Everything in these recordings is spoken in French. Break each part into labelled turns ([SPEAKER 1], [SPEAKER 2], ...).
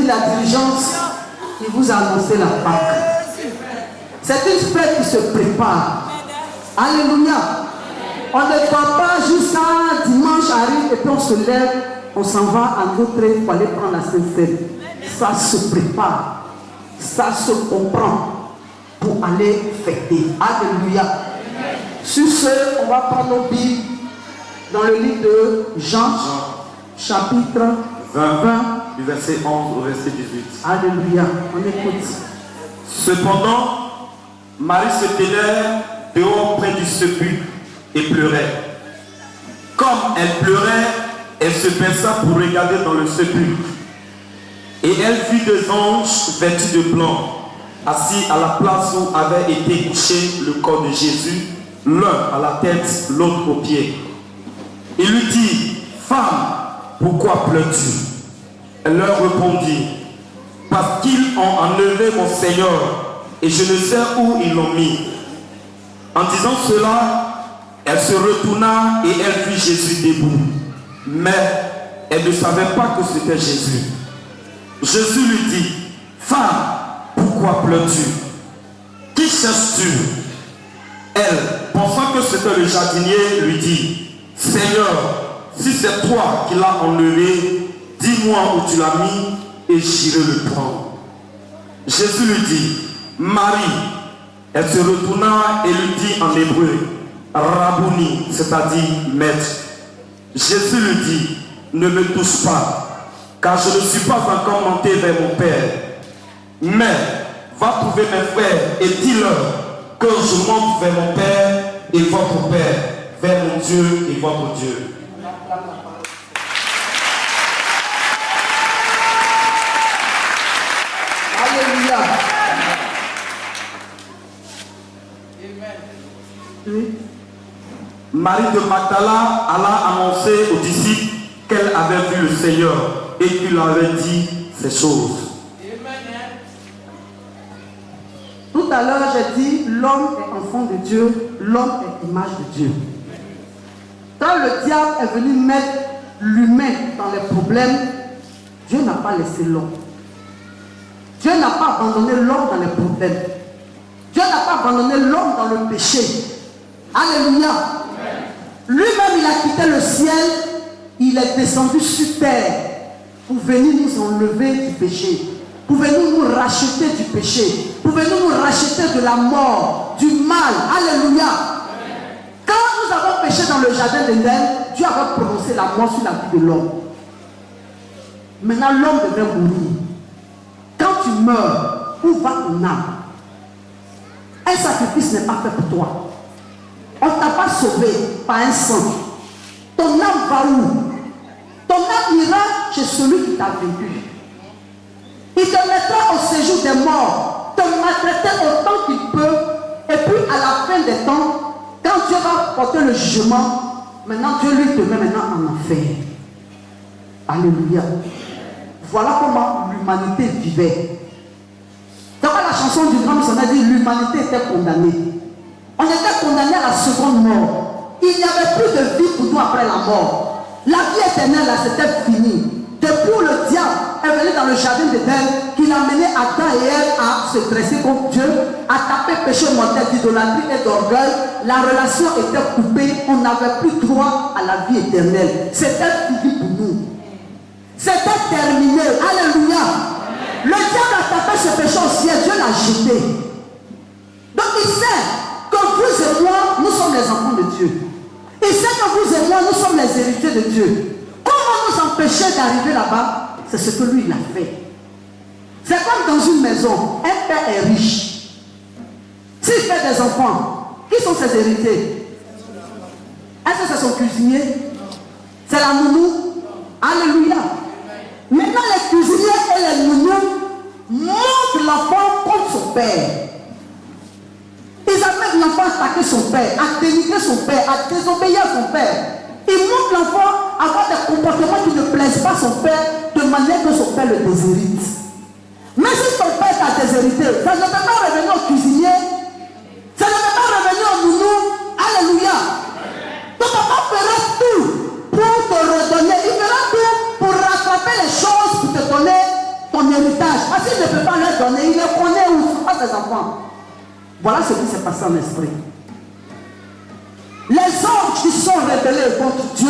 [SPEAKER 1] la diligence, il vous a annoncé la Pâque. C'est une fête qui se prépare. Alléluia. On ne part pas jusqu'à dimanche arrive et puis on se lève, on s'en va à notre train pour aller prendre la Sainte Seine. Ça se prépare. Ça se comprend pour aller fêter. Alléluia. Sur ce, on va prendre nos Bibles dans le livre de Jean. Chapitre 20,
[SPEAKER 2] du verset 11 au verset 18.
[SPEAKER 1] Alléluia, on écoute.
[SPEAKER 2] Cependant, Marie se tenait dehors près du sépulcre et pleurait. Comme elle pleurait, elle se baissa pour regarder dans le sépulcre. Et elle vit deux anges vêtus de blanc, assis à la place où avait été couché le corps de Jésus, l'un à la tête, l'autre aux pieds. Il lui dit, femme, pourquoi pleures-tu? Elle leur répondit, parce qu'ils ont enlevé mon Seigneur et je ne sais où ils l'ont mis. En disant cela, elle se retourna et elle vit Jésus debout. Mais elle ne savait pas que c'était Jésus. Jésus lui dit, femme, pourquoi pleures-tu? Qui cherches-tu? Elle, pensant que c'était le jardinier, lui dit, Seigneur, si c'est toi qui l'as enlevé, dis-moi où tu l'as mis et j'irai le prendre. Jésus lui dit, Marie. Elle se retourna et lui dit en hébreu, Rabouni, c'est-à-dire maître. Jésus lui dit, ne me touche pas, car je ne suis pas encore monté vers mon Père. Mais va trouver mes frères et dis-leur que je monte vers mon Père et votre Père, vers mon Dieu et votre Dieu.
[SPEAKER 1] Alléluia. Oui.
[SPEAKER 2] Marie de Magdala alla annoncer aux disciples qu'elle avait vu le Seigneur et qu'il avait dit ces choses.
[SPEAKER 1] Tout à l'heure, j'ai dit, l'homme est enfant de Dieu, l'homme est image de Dieu. Quand le diable est venu mettre l'humain dans les problèmes, Dieu n'a pas laissé l'homme. Dieu n'a pas abandonné l'homme dans les problèmes. Dieu n'a pas abandonné l'homme dans le péché. Alléluia. Lui-même, il a quitté le ciel, il est descendu sur terre pour venir nous enlever du péché, pour venir nous racheter du péché, pour venir nous racheter de la mort, du mal. Alléluia. Quand nous avons péché dans le jardin d'Éden, Dieu avait prononcé la mort sur la vie de l'homme. Maintenant, l'homme devrait mourir. Quand tu meurs, où va ton âme? Un sacrifice n'est pas fait pour toi. On ne t'a pas sauvé par un sang. Ton âme va où? Ton âme ira chez celui qui t'a vaincu. Il te mettra au séjour des morts, te maltraiter autant qu'il peut, et puis à la fin des temps, quand Dieu va porter le jugement, maintenant Dieu lui te met maintenant en enfer. Alléluia. Voilà comment l'humanité vivait. Dans la chanson du grand missionnaire dit l'humanité était condamnée. On était condamné à la seconde mort. Il n'y avait plus de vie pour nous après la mort. La vie éternelle, là, c'était fini. Depuis où le diable est venu dans le jardin d'Éden, qu'il a mené Adam et Ève à se dresser contre Dieu, à taper péché mortel d'idolâtrie et d'orgueil, la relation était coupée. On n'avait plus droit à la vie éternelle. C'était fini pour nous. C'était terminé. Alléluia. Le diable a tapé ce péché au ciel. Dieu l'a jeté. Donc il sait que vous et moi, nous sommes les enfants de Dieu. Il sait que vous et moi, nous sommes les héritiers de Dieu. Comment nous empêcher d'arriver là-bas? C'est ce que lui, il a fait. C'est comme dans une maison. Un père est riche. S'il fait des enfants, qui sont ses héritiers? Est-ce que c'est son cuisinier? C'est la nounou? Alléluia. Maintenant, les cuisiniers et les nounous montrent l'enfant contre son père. Ils amènent l'enfant à attaquer son père, à dénigrer son père, à désobéir à son père. Ils montrent l'enfant à avoir des comportements qui ne plaisent pas à son père, de manière que son père le déshérite. Mais si ton père t'a déshérité, ça ne peut pas revenir au cuisinier, ça ne peut pas revenir au nounou. Alléluia. Ton papa fera tout pour te redonner. Il fera tout pour rattraper les choses, pour te donner ton héritage. ses enfants. Voilà ce qui s'est passé en esprit. Les anges qui sont rebellés contre Dieu,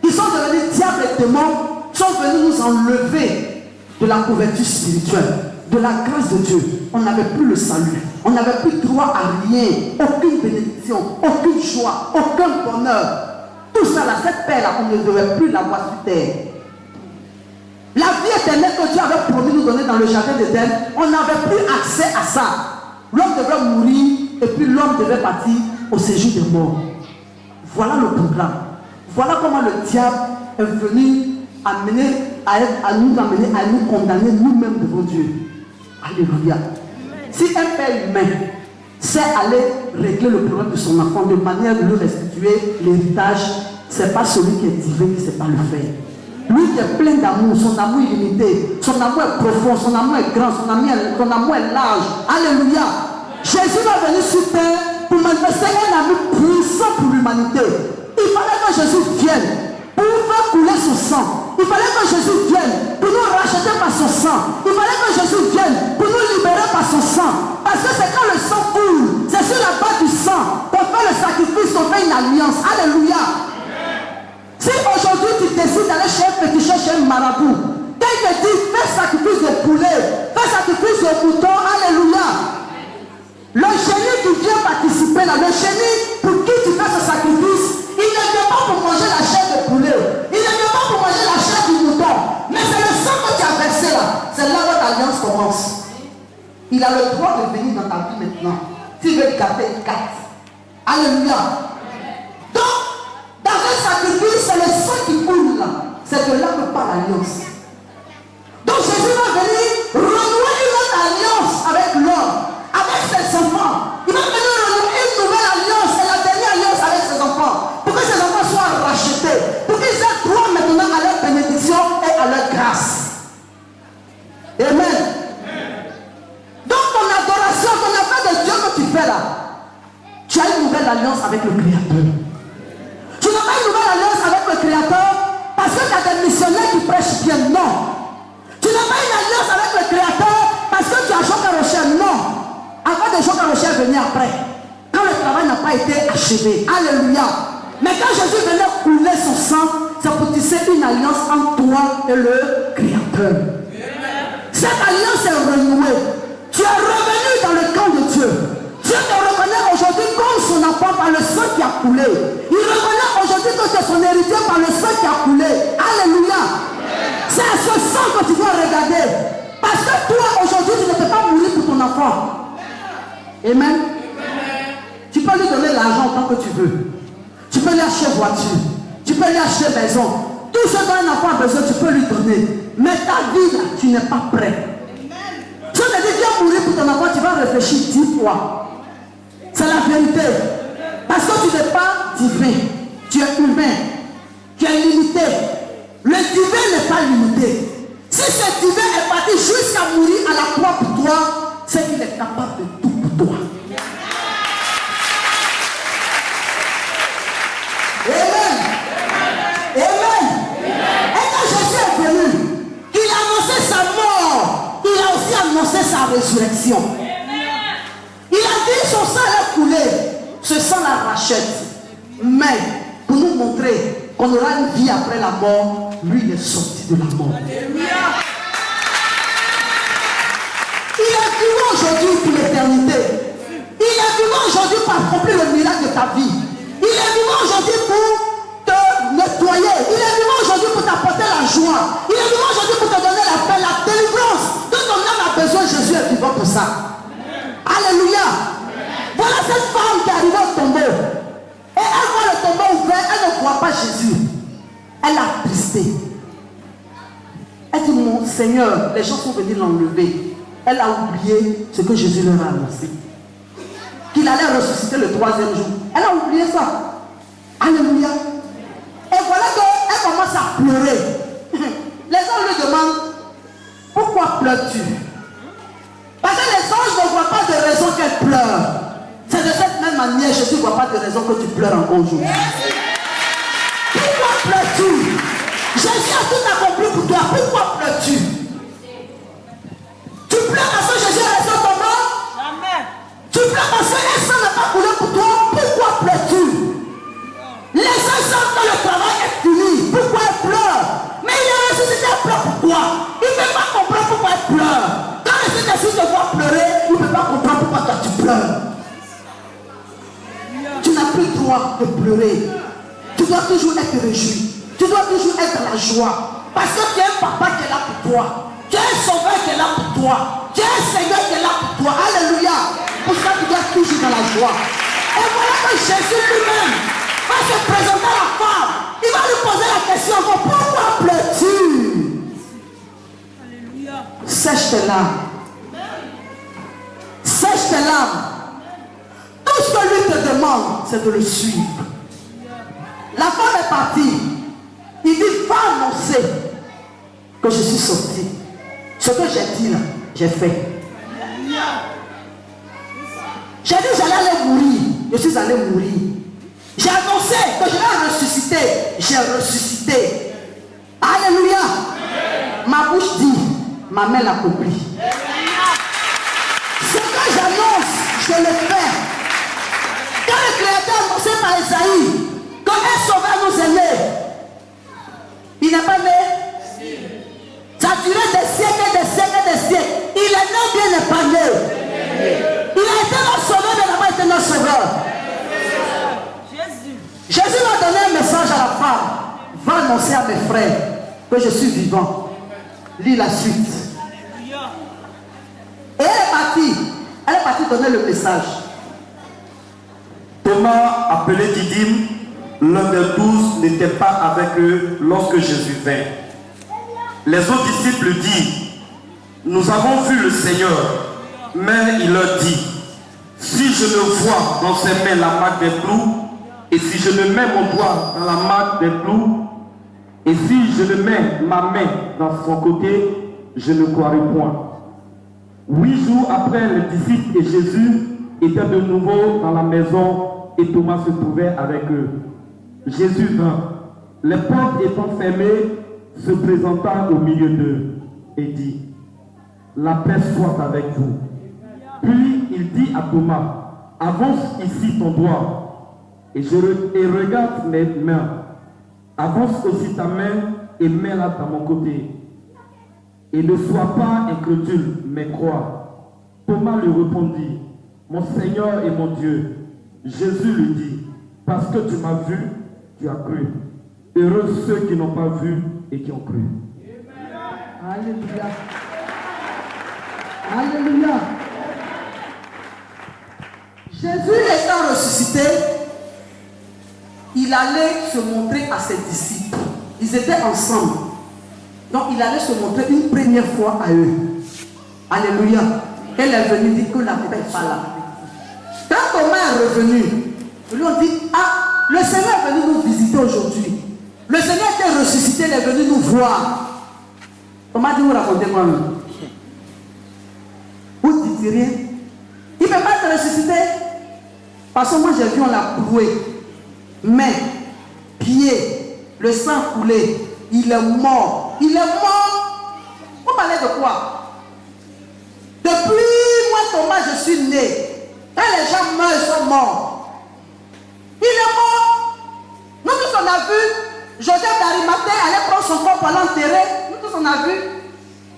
[SPEAKER 1] qui sont devenus diables et démons, sont venus nous enlever de la couverture spirituelle, de la grâce de Dieu. On n'avait plus le salut, on n'avait plus droit à rien, aucune bénédiction, aucune joie, aucun bonheur. Tout ça, là, cette paix-là, on ne devait plus l'avoir sur terre. La vie éternelle que Dieu avait promis nous donner dans le jardin d'Éden, on n'avait plus accès à ça. L'homme devait mourir et puis l'homme devait partir au séjour des morts. Voilà le programme. Voilà comment le diable est venu à nous amener à nous condamner nous-mêmes devant Dieu. Alléluia. Si un père humain sait aller régler le problème de son enfant de manière de lui restituer l'héritage, ce n'est pas celui qui est divin qui ne sait pas le faire. Lui qui est plein d'amour, son amour illimité, son amour est profond, son amour est grand, son amour est large. Alléluia. Jésus va venir sur terre pour manifester un amour puissant pour l'humanité. Il fallait que Jésus vienne pour faire couler son sang. Il fallait que Jésus vienne pour nous racheter par son sang. Il fallait que Jésus vienne pour nous libérer par son sang. Parce que c'est quand le sang coule, c'est sur la base du sang qu'on fait le sacrifice, on fait une alliance. Alléluia. Si aujourd'hui tu décides d'aller chez un féticheur, chez un marabout, quand il te dit fais sacrifice de poulet, fais sacrifice de mouton, alléluia. Le génie qui vient participer là, le génie pour qui tu fais ce sacrifice, il ne vient pas pour manger la chair de poulet, il ne vient pas pour manger la chair du mouton, mais c'est le sang que tu as versé là, c'est là où l'alliance commence. Il a le droit de venir dans ta vie maintenant. Tu veux gâter, gâte. Alléluia. Donc, dans un sacrifice, c'est le sang qui coule là. C'est de là que part l'alliance. Donc Jésus va venir renouer une autre alliance avec l'homme, avec ses enfants. Il va venir renouer une nouvelle alliance, et la dernière alliance avec ses enfants, pour que ses enfants soient rachetés, pour qu'ils aient droit maintenant à leur bénédiction et à leur grâce. Amen. Donc ton adoration, ton affaire de Dieu que tu fais là, tu as une nouvelle alliance avec le Créateur. Tu n'as pas une nouvelle alliance avec le Créateur parce que tu as des missionnaires qui prêchent bien, non. Tu n'as pas une alliance avec le Créateur parce que tu as Jean Carochel, non. Avant de Jean Carochel venir après, quand le travail n'a pas été achevé. Alléluia. Mais quand Jésus venait couler son sang, c'est pour tisser une alliance entre toi et le Créateur. Cette alliance est renouée. Tu es revenu dans le camp de Dieu. Dieu te reconnaît aujourd'hui comme son enfant par le sang qui a coulé. Il reconnaît aujourd'hui que tu es son héritier par le sang qui a coulé. Alléluia. C'est à ce sang que tu dois regarder. Parce que toi, aujourd'hui, tu ne peux pas mourir pour ton enfant. Amen. Tu peux lui donner l'argent autant que tu veux. Tu peux lui acheter voiture. Tu peux lui acheter maison. Tout ce dont un enfant a besoin, tu peux lui donner. Mais ta vie, là, tu n'es pas prêt. Si on te dit viens mourir pour ton enfant, tu vas réfléchir 10 fois. C'est la vérité. Parce que tu n'es pas divin. Tu es humain. Tu es limité. Le divin n'est pas limité. Si ce divin est parti jusqu'à mourir à la croix pour toi, c'est qu'il est capable de tout pour toi. Amen. Amen. Et quand Jésus est venu, il a annoncé sa mort, il a aussi annoncé sa résurrection. Il a dit son sang allait couler, ce sang la rachète. Mais pour nous montrer qu'on aura une vie après la mort, lui il est sorti de la mort. Il est vivant aujourd'hui pour l'éternité. Il est vivant aujourd'hui pour accomplir le miracle de ta vie. Il est vivant aujourd'hui pour te nettoyer. Il est vivant aujourd'hui pour t'apporter la joie. Il est vivant aujourd'hui pour te donner la paix, la délivrance. Dont ton âme a besoin, Jésus est vivant pour ça. Alléluia. Voilà cette femme qui est arrivée au tombeau. Et elle voit le tombeau ouvert, elle ne voit pas Jésus. Elle a attristé. Elle dit, mon Seigneur, les gens sont venus l'enlever. Elle a oublié ce que Jésus leur a annoncé. Qu'il allait ressusciter le 3e jour. Elle a oublié ça. Alléluia. Et voilà qu'elle commence à pleurer. Les gens lui demandent, pourquoi pleures-tu? Parce que les anges ne voient pas de raison qu'elle pleure. C'est de cette même manière, Jésus ne voit pas de raison que tu pleures encore aujourd'hui. Pourquoi pleures-tu? Jésus a tout accompli pour toi. Pourquoi pleures-tu? Tu pleures parce que Jésus est resté au tombeau? parce qu'un sang n'a pas coulé pour toi, pourquoi pleures-tu? Les gens sentent que le travail est fini. Pourquoi ils pleurent? Mais il est ressuscité, il pleure pourquoi? Il ne peut pas comprendre pourquoi il pleure. Quand le Saint-Esprit te voit pleurer, il ne peut pas comprendre pourquoi toi tu pleures. Tu n'as plus le droit de pleurer. Tu dois toujours être réjoui. Tu dois toujours être dans la joie. Parce que tu as un papa qui est là pour toi. Tu as un sauveur qui est là pour toi. Tu as un Seigneur qui est là pour toi. Alléluia. Pour ça, tu dois toujours dans la joie. Et voilà que Jésus lui-même va se présenter à la femme. Il va lui poser la question encore, pourquoi pleures-tu? Alléluia. Sèche tes larmes. Sèche tes larmes. Tout ce que lui te demande, c'est de le suivre. La femme est partie. Il dit, va annoncer que je suis sorti. Ce que j'ai dit là, j'ai fait. J'ai dit, j'allais aller mourir. Je suis allé mourir. J'ai annoncé que je vais ressusciter. J'ai ressuscité. Alléluia. Ma bouche dit, ma main l'accomplit. Ce que j'annonce, je le fais. Quand le Créateur annoncé par Esaïe que un sauveur nous est né, il n'est pas né. Ça a duré des siècles, des siècles, des siècles. Il est né ou bien il n'est pas né. Il a été notre sauveur, mais il n'a pas été notre sauveur. Jésus m'a donné un message à la femme. Va annoncer à mes frères que je suis vivant. Lis la suite. Et elle est partie. Elle est partie donner le message.
[SPEAKER 2] Thomas, appelé Didyme, l'un des 12, n'était pas avec eux lorsque Jésus vint. Les autres disciples dirent, nous avons vu le Seigneur. Mais il leur dit, si je ne vois dans ses mains la marque des clous, et si je ne mets mon doigt dans la marque des clous, et si je ne mets ma main dans son côté, je ne croirai point. 8 jours après, les disciples et Jésus étaient de nouveau dans la maison et Thomas se trouvait avec eux. Jésus vint, les portes étant fermées, se présenta au milieu d'eux et dit, la paix soit avec vous. Puis il dit à Thomas, avance ici ton doigt et regarde mes mains. Avance aussi ta main et mets-la dans mon côté. Et ne sois pas incrédule, mais crois. Thomas lui répondit, mon Seigneur et mon Dieu. Jésus lui dit, parce que tu m'as vu, tu as cru. Heureux ceux qui n'ont pas vu et qui ont cru.
[SPEAKER 1] Alléluia. Alléluia. Jésus étant ressuscité, il allait se montrer à ses disciples. Ils étaient ensemble. Donc il allait se montrer une première fois à eux. Alléluia. Elle est venue dire que la paix n'est pas là. Quand Thomas est revenu, ils lui ont dit, ah, le Seigneur est venu nous visiter aujourd'hui. Le Seigneur était ressuscité, il est venu nous voir. Thomas dit, vous racontez-moi. Vous dites rien. Il ne peut pas te ressusciter. Parce que moi j'ai vu, on l'a cloué. Mains, pieds, le sang coulé. Il est mort. Il est mort. Vous parlez de quoi? Depuis moi Thomas je suis né. Quand les gens meurent, ils sont morts. Il est mort. Nous tous on a vu Joseph d'Arimathée aller prendre son corps pour l'enterrer. Nous tous on a vu.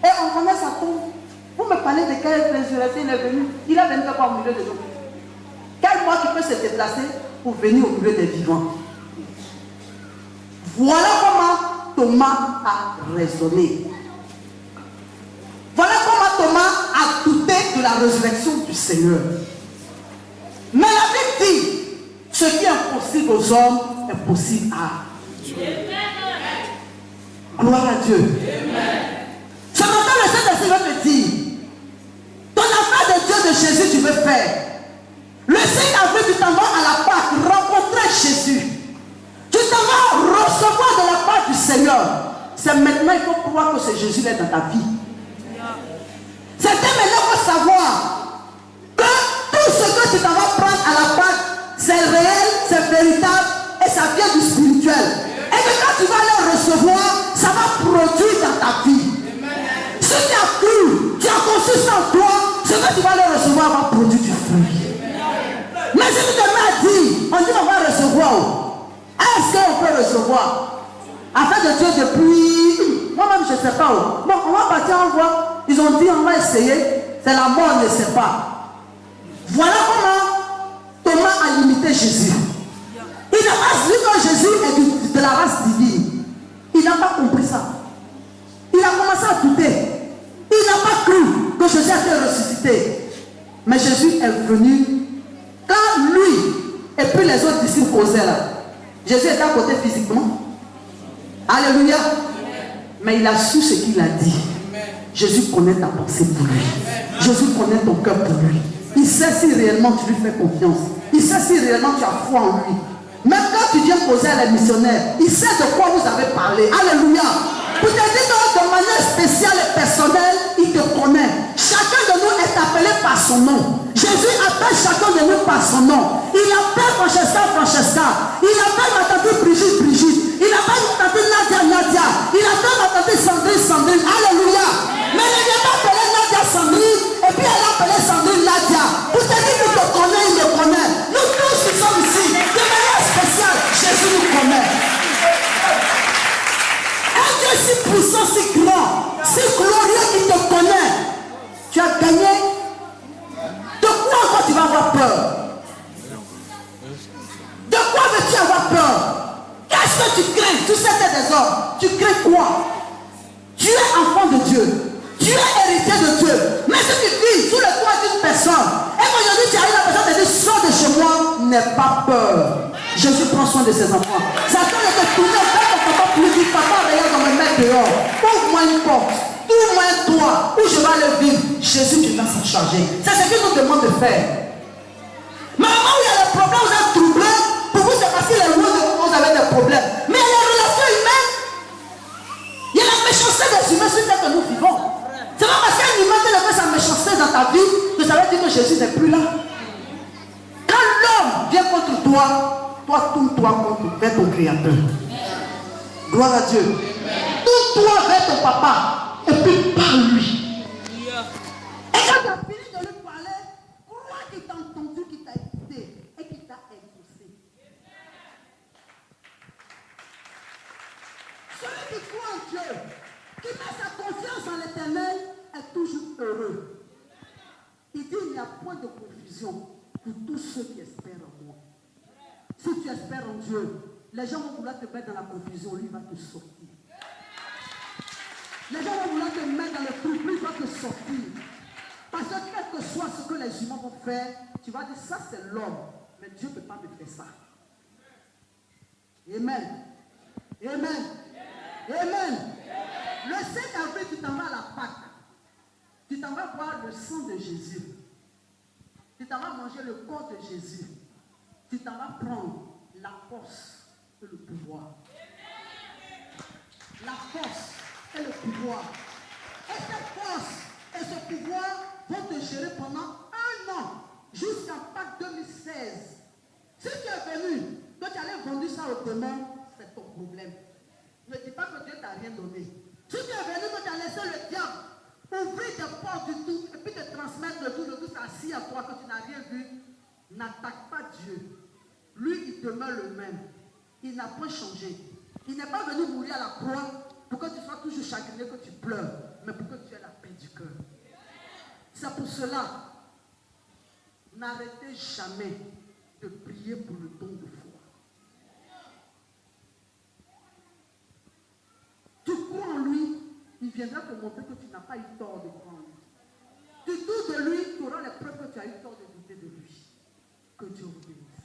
[SPEAKER 1] Et on connaît sa tombe. Vous me parlez de quelle résurrection il est venu. Il est venu faire au milieu de nous. Quel mort qui peut se déplacer pour venir au milieu des vivants? Voilà comment Thomas a raisonné. Voilà comment Thomas a douté de la résurrection du Seigneur. Mais la Bible dit, ce qui est impossible aux hommes est possible à Dieu. Gloire à Dieu. Ce matin, le Saint-Esprit va te dire, ton affaire de Dieu de Jésus, tu veux faire. Le 5 avril, tu t'en vas à la Pâque, rencontrer Jésus. Tu t'en vas recevoir de la part du Seigneur. C'est maintenant il faut croire que c'est Jésus là dans ta vie. Certains maintenant vont savoir que tout ce que tu t'en vas prendre à la Pâque, c'est réel, c'est véritable et ça vient du spirituel. Et que quand tu vas le recevoir, ça va produire dans ta vie. Si tu as cru, tu as conçu ça en toi, ce que tu vas le recevoir va produire du fruit. recevoir. Afin de Dieu depuis... Moi-même, je ne sais pas où. Bon, on va partir en voie. Ils ont dit, on va essayer. C'est la mort, on ne sait pas. Voilà comment Thomas a limité Jésus. Il n'a pas vu que Jésus est de la race divine. Il n'a pas compris ça. Il a commencé à douter. Il n'a pas cru que Jésus a été ressuscité. Mais Jésus est venu. Quand lui et puis les autres disciples causaient là, Jésus était à côté physiquement. Alléluia. Mais il a su ce qu'il a dit. Jésus connaît ta pensée pour lui. Jésus connaît ton cœur pour lui. Il sait si réellement tu lui fais confiance. Il sait si réellement tu as foi en lui. Même quand tu viens poser à les missionnaires, il sait de quoi vous avez parlé. Alléluia. Pour te dire que de manière spéciale et personnelle, il te connaît. Chacun de nous est appelé par son nom. Jésus appelle chacun de nous par son nom. Il appelle Francesca, Francesca. Il appelle ma tante Brigitte, Brigitte. Il appelle ma tante Nadia, Nadia. Il appelle ma tante Sandrine, Sandrine. Alléluia. Mais il ne vient pas appeler Nadia Sandrine et puis elle a appelé Sandrine Nadia. Pour te dire qu'il te connaît, il le connaît. Nous tous qui sommes ici, de manière spéciale, Jésus nous connaît. Un Dieu si puissant, si grand, si glorieux, il te connaît. Tu as gagné. De quoi encore tu vas avoir peur? De quoi veux-tu avoir peur? Qu'est-ce que tu crains? Tu sais que des hommes. Tu crains quoi? Tu es enfant de Dieu. Tu es héritier de Dieu. Mais si tu vis sous le toit d'une personne, et qu'aujourd'hui tu arrives, la personne te dit sors de chez moi, n'aie pas peur. Jésus prend soin de ses enfants. Satan ne te tourne pas ton papa pour lui dire papa, regarde, on me met dehors. Ouvre-moi une porte. Ouvre-moi un toit où je vais aller vivre. Jésus, tu vas s'en charger. C'est ce qu'il nous demande de faire. Mais au moment où il y a des problèmes, vous êtes troublés. Pour vous, c'est parce qu'il est loin de vous, vous avez des problèmes. Mais il y a les relations humaines. Il y a la méchanceté des humains sur laquelle nous vivons. C'est pas parce qu'un humain qui fait sa méchanceté dans ta vie que ça veut dire que Jésus n'est plus là. Quand l'homme vient contre toi, toi tourne-toi vers ton Créateur. Gloire à Dieu. Tourne-toi vers ton papa et puis parle-lui. Et quand tu as fini de lui parler, crois qu'il t'a entendu, qu'il t'a écouté et qu'il t'a exaucé. Celui qui croit en Dieu, qui met sa confiance en l'Éternel, est toujours heureux. Il dit il n'y a point de confusion pour tous ceux qui espèrent en moi. Si tu espères en Dieu, les gens vont vouloir te mettre dans la confusion, lui va te sortir. Les gens vont vouloir te mettre dans le trou, lui va te sortir. Parce que quel que soit ce que les humains vont faire, tu vas dire ça c'est l'homme, mais Dieu ne peut pas me faire ça. Amen. Amen. Amen. Le 7 avril, tu t'en vas à la Pâque. Tu t'en vas boire le sang de Jésus. Tu t'en vas manger le corps de Jésus. Tu t'en vas prendre la force et le pouvoir. La force et le pouvoir. Et cette force et ce pouvoir vont te gérer pendant 1 an, jusqu'à Pâques 2016. Si tu es venu, que tu allais vendre ça au démon, c'est ton problème. Ne dis pas que Dieu t'a rien donné. Si tu es venu, que tu as laissé le diable ouvrir tes portes du tout et puis te transmettre le tout assis à toi que tu n'as rien vu, n'attaque pas Dieu. Lui, il demeure le même. Il n'a pas changé. Il n'est pas venu mourir à la croix pour que tu sois toujours chagriné, que tu pleures, mais pour que tu aies la paix du cœur. C'est pour cela, n'arrêtez jamais de prier pour le don de foi. Tu crois en lui, il viendra te montrer que tu n'as pas eu tort de croire en lui. Tu doutes de lui, tu auras les preuves que tu as eu tort de douter de lui. Que Dieu vous bénisse.